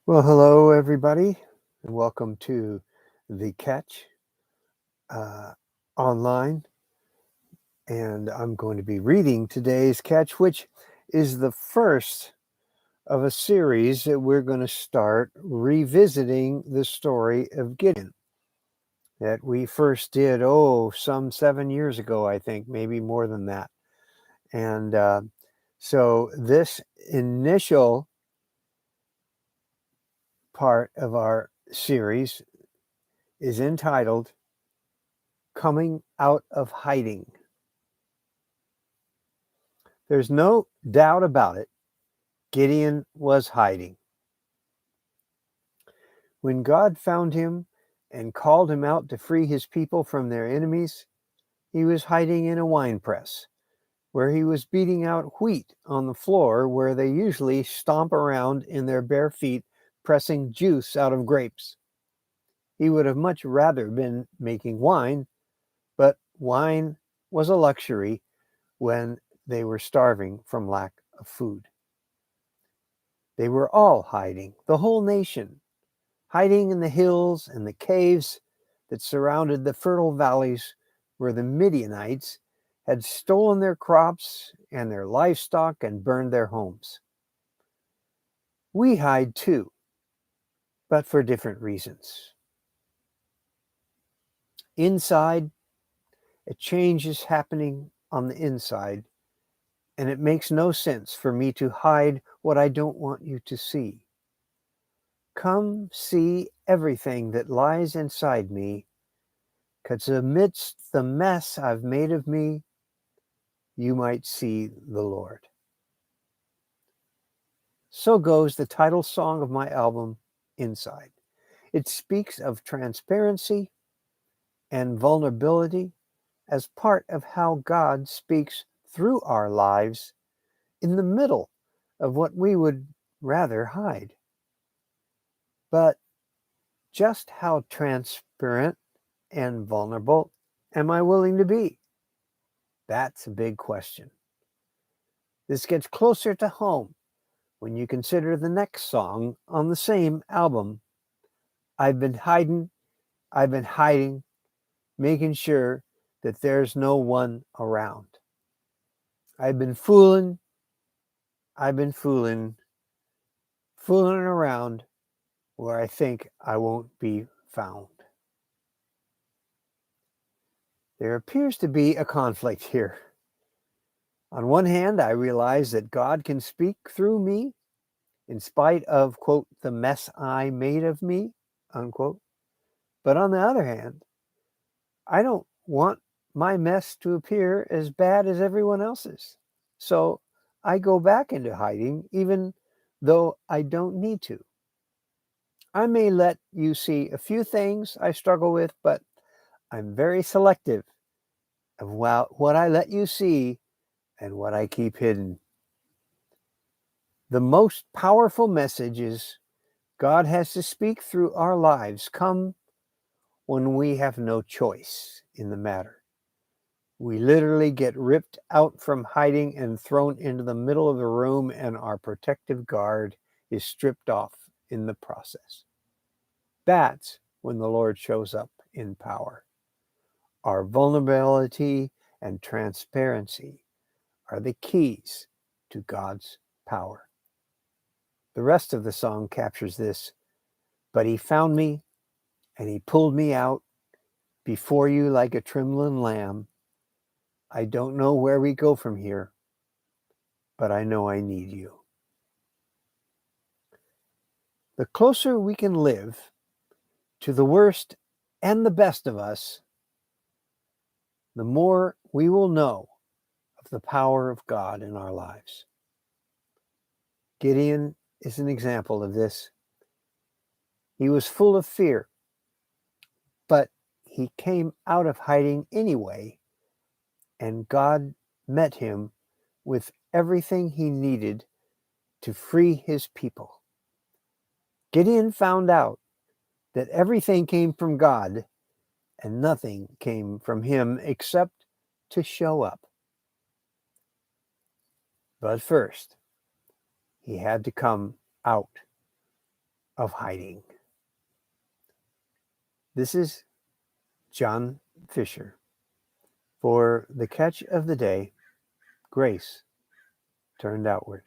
Well, hello, everybody, and welcome to The Catch uh, online. And I'm going to be reading today's catch, which is the first of a series that we're going to start revisiting the story of Gideon that we first did, some 7 years ago, I think, maybe more than that. And so this initial part of our series is entitled Coming Out of Hiding. There's no doubt about it. Gideon was hiding. When God found him and called him out to free his people from their enemies, he was hiding in a wine press where he was beating out wheat on the floor where they usually stomp around in their bare feet pressing juice out of grapes. He would have much rather been making wine, but wine was a luxury when they were starving from lack of food. They were all hiding, the whole nation, hiding in the hills and the caves that surrounded the fertile valleys where the Midianites had stolen their crops and their livestock and burned their homes. We hide too, but for different reasons. Inside, a change is happening on the inside, and it makes no sense for me to hide what I don't want you to see. Come see everything that lies inside me, 'cause amidst the mess I've made of me, you might see the Lord. So goes the title song of my album, Inside. It speaks of transparency and vulnerability as part of how God speaks through our lives in the middle of what we would rather hide. But just how transparent and vulnerable am I willing to be? That's a big question. This gets closer to home when you consider the next song on the same album. I've been hiding, making sure that there's no one around. I've been fooling, I've been fooling around where I think I won't be found. There appears to be a conflict here. On one hand, I realize that God can speak through me in spite of, quote, the mess I made of me, unquote. But on the other hand, I don't want my mess to appear as bad as everyone else's. So I go back into hiding, even though I don't need to. I may let you see a few things I struggle with, but I'm very selective of what I let you see and what I keep hidden. The most powerful messages God has to speak through our lives come when we have no choice in the matter. We literally get ripped out from hiding and thrown into the middle of the room, and our protective guard is stripped off in the process. That's when the Lord shows up in power. Our vulnerability and transparency are the keys to God's power. The rest of the song captures this. But he found me and he pulled me out before you like a trembling lamb. I don't know where we go from here, but I know I need you. The closer we can live to the worst and the best of us, the more we will know of the power of God in our lives. Gideon is an example of this. He was full of fear, but he came out of hiding anyway, and God met him with everything he needed to free his people. Gideon found out that everything came from God and nothing came from him except to show up. But first, he had to come out. of hiding. This is John Fisher for the Catch of the Day, Grace Turned Outward.